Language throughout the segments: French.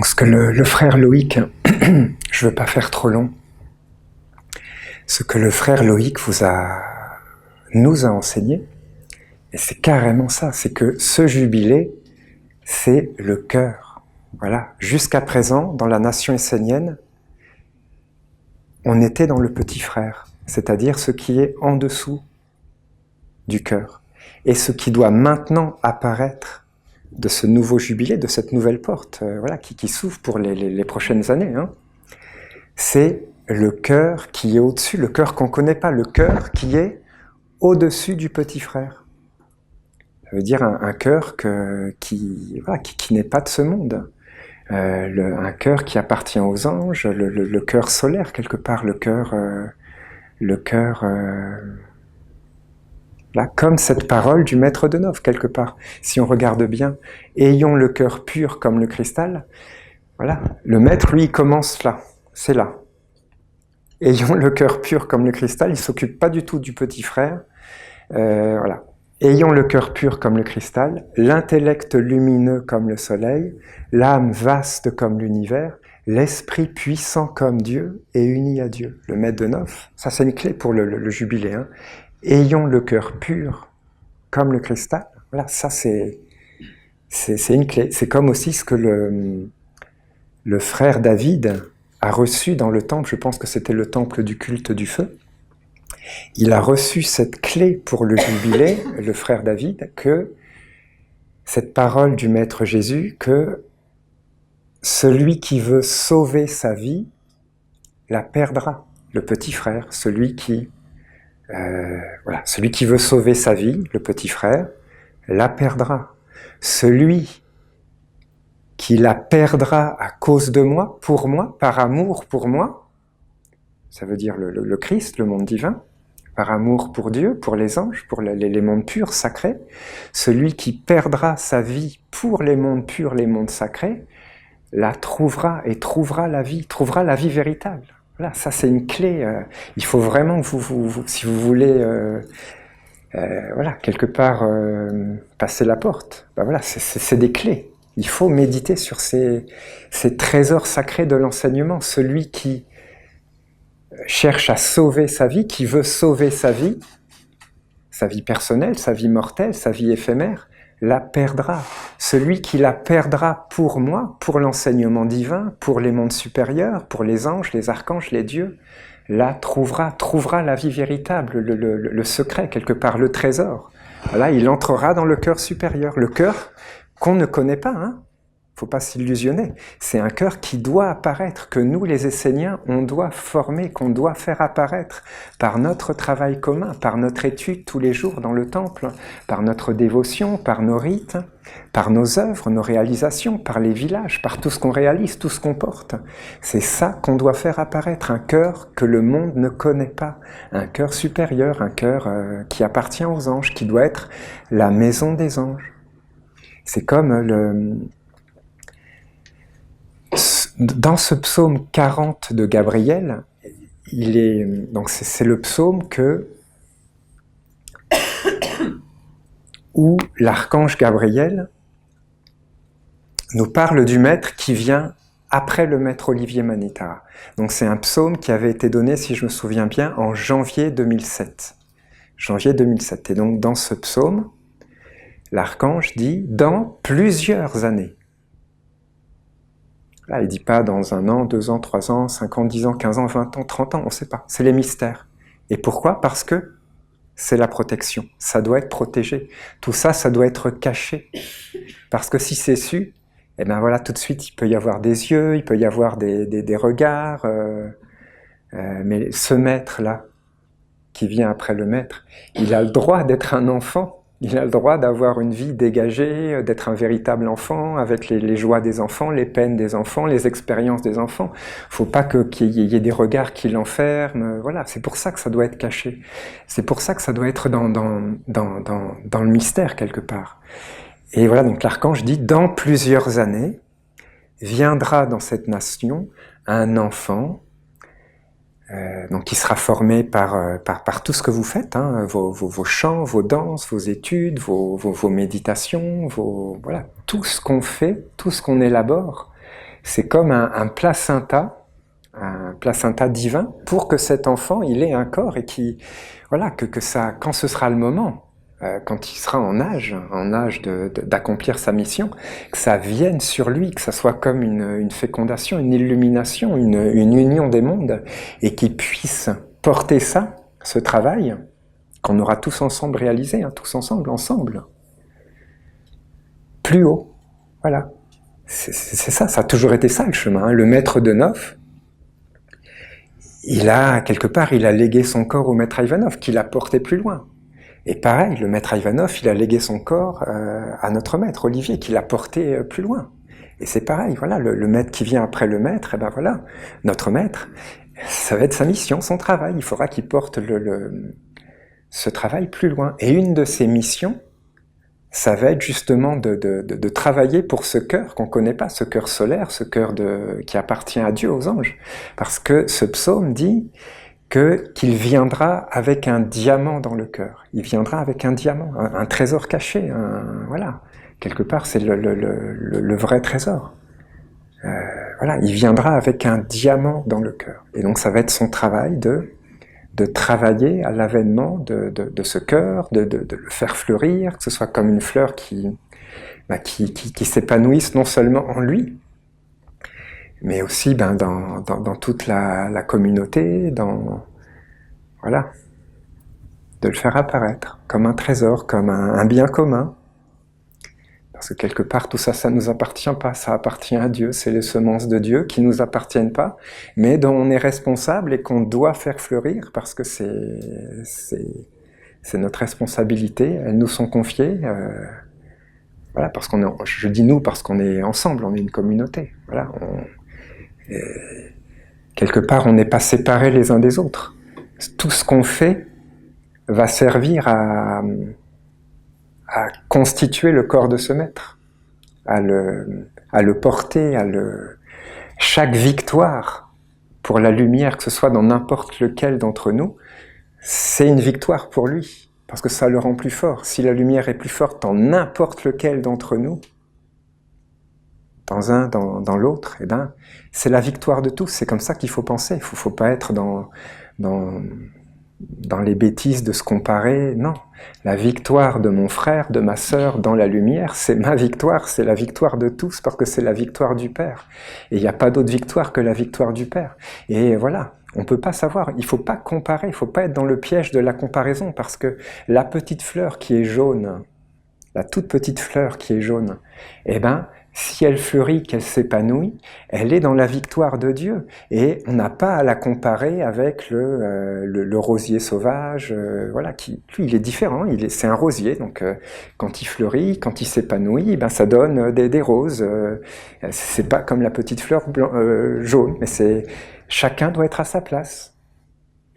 Donc ce que le frère Loïc, je ne veux pas faire trop long, ce que le frère Loïc nous a enseigné, et c'est carrément ça, c'est que ce jubilé, c'est le cœur. Voilà. Jusqu'à présent, dans la nation essénienne, on était dans le petit frère, c'est-à-dire ce qui est en dessous du cœur. Et ce qui doit maintenant apparaître de ce nouveau jubilé, de cette nouvelle porte, qui s'ouvre pour les prochaines années, c'est le cœur qui est au-dessus, le cœur qu'on ne connaît pas, le cœur qui est au-dessus du petit frère. Ça veut dire un cœur qui n'est pas de ce monde. Un cœur qui appartient aux anges, le cœur solaire quelque part, le cœur là, comme cette parole du maître de Nov quelque part. Si on regarde bien, ayons le cœur pur comme le cristal. Voilà, le maître lui commence là, c'est là. Ayons le cœur pur comme le cristal, il s'occupe pas du tout du petit frère. Voilà. Ayons le cœur pur comme le cristal, l'intellect lumineux comme le soleil, l'âme vaste comme l'univers, l'esprit puissant comme Dieu et uni à Dieu. Le maître de Nov, ça c'est une clé pour le jubilé. Ayons le cœur pur comme le cristal. Voilà, ça c'est une clé. C'est comme aussi ce que le frère David a reçu dans le temple, je pense que c'était le temple du culte du feu. Il a reçu cette clé pour le jubilé, le frère David, que cette parole du Maître Jésus, que celui qui veut sauver sa vie la perdra. Le petit frère, celui qui veut sauver sa vie, le petit frère, la perdra. Celui qui la perdra à cause de moi, pour moi, par amour pour moi, ça veut dire le Christ, le monde divin, par amour pour Dieu, pour les anges, pour les mondes purs, sacrés, celui qui perdra sa vie pour les mondes purs, les mondes sacrés, la trouvera et trouvera la vie véritable. Voilà, ça c'est une clé. Il faut vraiment que vous si vous voulez, quelque part passer la porte. Ben voilà, c'est des clés. Il faut méditer sur ces trésors sacrés de l'enseignement. Celui qui cherche à sauver sa vie, qui veut sauver sa vie personnelle, sa vie mortelle, sa vie éphémère, la perdra. Celui qui la perdra pour moi, pour l'enseignement divin, pour les mondes supérieurs, pour les anges, les archanges, les dieux, la trouvera la vie véritable, le secret, quelque part, le trésor. Là, il entrera dans le cœur supérieur, le cœur qu'on ne connaît pas, Faut pas s'illusionner. C'est un cœur qui doit apparaître, que nous, les Esséniens, on doit former, qu'on doit faire apparaître par notre travail commun, par notre étude tous les jours dans le temple, par notre dévotion, par nos rites, par nos œuvres, nos réalisations, par les villages, par tout ce qu'on réalise, tout ce qu'on porte. C'est ça qu'on doit faire apparaître, un cœur que le monde ne connaît pas, un cœur supérieur, un cœur qui appartient aux anges, qui doit être la maison des anges. C'est comme dans ce psaume 40 de Gabriel, donc c'est le psaume où l'archange Gabriel nous parle du maître qui vient après le maître Olivier Manitara. Donc c'est un psaume qui avait été donné, si je me souviens bien, en janvier 2007. Janvier 2007. Et donc dans ce psaume, l'archange dit « dans plusieurs années ». Là, il ne dit pas dans 1 an, 2 ans, 3 ans, 5 ans, 10 ans, 15 ans, 20 ans, 30 ans, on ne sait pas. C'est les mystères. Et pourquoi ? Parce que c'est la protection. Ça doit être protégé. Tout ça, ça doit être caché. Parce que si c'est su, eh bien voilà, tout de suite, il peut y avoir des yeux, il peut y avoir des regards. Mais ce maître-là, qui vient après le maître, il a le droit d'être un enfant. Il a le droit d'avoir une vie dégagée, d'être un véritable enfant, avec les joies des enfants, les peines des enfants, les expériences des enfants. Faut pas qu'il y ait des regards qui l'enferment. Voilà, c'est pour ça que ça doit être caché. C'est pour ça que ça doit être dans le mystère, quelque part. Et voilà, donc l'archange dit, dans plusieurs années, viendra dans cette nation un enfant, donc qui sera formé par tout ce que vous faites, vos chants, vos danses, vos études, vos méditations, voilà, tout ce qu'on fait, tout ce qu'on élabore, c'est comme un placenta divin, pour que cet enfant, il ait un corps et voilà, que ça, quand ce sera le moment, quand il sera en âge d'accomplir sa mission, que ça vienne sur lui, que ça soit comme une fécondation, une illumination, une union des mondes, et qu'il puisse porter ça, ce travail, qu'on aura tous ensemble réalisé, tous ensemble, plus haut. Voilà. C'est ça, ça a toujours été ça le chemin. Le maître de Neuf, quelque part, il a légué son corps au maître Ivanov, qui l'a porté plus loin. Et pareil, le maître Ivanov, il a légué son corps à notre maître, Olivier, qui l'a porté plus loin. Et c'est pareil, voilà, le maître qui vient après le maître, et ben voilà, notre maître, ça va être sa mission, son travail. Il faudra qu'il porte ce travail plus loin. Et une de ses missions, ça va être justement de travailler pour ce cœur qu'on ne connaît pas, ce cœur solaire, ce cœur qui appartient à Dieu, aux anges. Parce que ce psaume dit qu'il viendra avec un diamant dans le cœur. Il viendra avec un diamant, un trésor caché. Voilà. Quelque part, c'est le vrai trésor. Voilà, il viendra avec un diamant dans le cœur. Et donc ça va être son travail de travailler à l'avènement de ce cœur, de le faire fleurir, que ce soit comme une fleur qui s'épanouisse non seulement en lui, mais aussi dans toute la communauté, voilà, de le faire apparaître comme un trésor, comme un bien commun. Parce que quelque part, tout ça, ça ne nous appartient pas, ça appartient à Dieu, c'est les semences de Dieu qui ne nous appartiennent pas, mais dont on est responsable et qu'on doit faire fleurir, parce que c'est notre responsabilité, elles nous sont confiées, voilà, parce je dis nous parce qu'on est ensemble, on est une communauté, voilà, quelque part, on n'est pas séparés les uns des autres. Tout ce qu'on fait va servir à constituer le corps de ce maître, à le porter, chaque victoire pour la lumière, que ce soit dans n'importe lequel d'entre nous, c'est une victoire pour lui, parce que ça le rend plus fort. Si la lumière est plus forte dans n'importe lequel d'entre nous, dans l'autre, eh ben, c'est la victoire de tous. C'est comme ça qu'il faut penser. Il ne faut pas être dans les bêtises de se comparer, non. La victoire de mon frère, de ma sœur dans la lumière, c'est ma victoire, c'est la victoire de tous, parce que c'est la victoire du Père. Et il n'y a pas d'autre victoire que la victoire du Père. Et voilà, on ne peut pas savoir, il ne faut pas comparer, il ne faut pas être dans le piège de la comparaison, parce que la petite fleur qui est jaune, la toute petite fleur qui est jaune, eh ben, si elle fleurit, qu'elle s'épanouit, elle est dans la victoire de Dieu. Et on n'a pas à la comparer avec le rosier sauvage, voilà, qui, lui, il est différent, c'est un rosier, donc quand il fleurit, quand il s'épanouit, ben, ça donne des roses. C'est pas comme la petite fleur jaune, mais chacun doit être à sa place.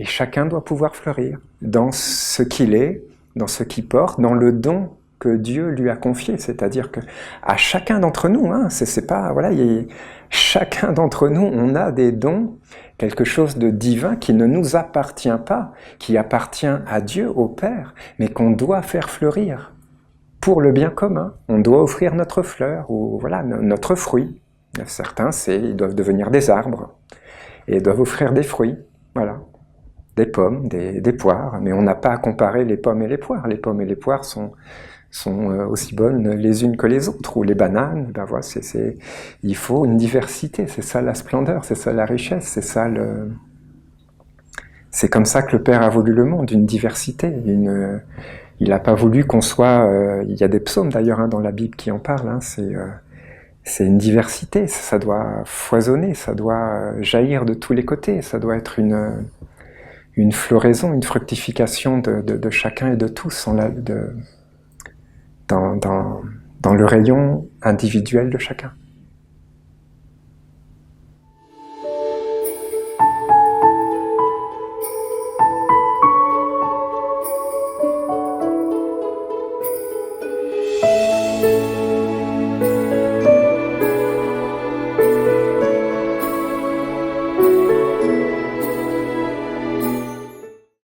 Et chacun doit pouvoir fleurir dans ce qu'il est, dans ce qu'il porte, dans le don que Dieu lui a confié, c'est-à-dire que à chacun d'entre nous, c'est pas, voilà, chacun d'entre nous, on a des dons, quelque chose de divin qui ne nous appartient pas, qui appartient à Dieu, au Père, mais qu'on doit faire fleurir pour le bien commun. On doit offrir notre fleur ou voilà notre fruit. Certains, ils doivent devenir des arbres et doivent offrir des fruits, voilà. Des pommes, des poires, mais on n'a pas à comparer les pommes et les poires. Les pommes et les poires sont aussi bonnes les unes que les autres, ou les bananes, ben voilà, il faut une diversité, c'est ça la splendeur, c'est ça la richesse, c'est comme ça que le Père a voulu le monde, une diversité, il n'a pas voulu qu'on soit, il y a des psaumes d'ailleurs dans la Bible qui en parlent, c'est une diversité, ça doit foisonner, ça doit jaillir de tous les côtés, ça doit être une floraison, une fructification de chacun et de tous, dans le rayon individuel de chacun.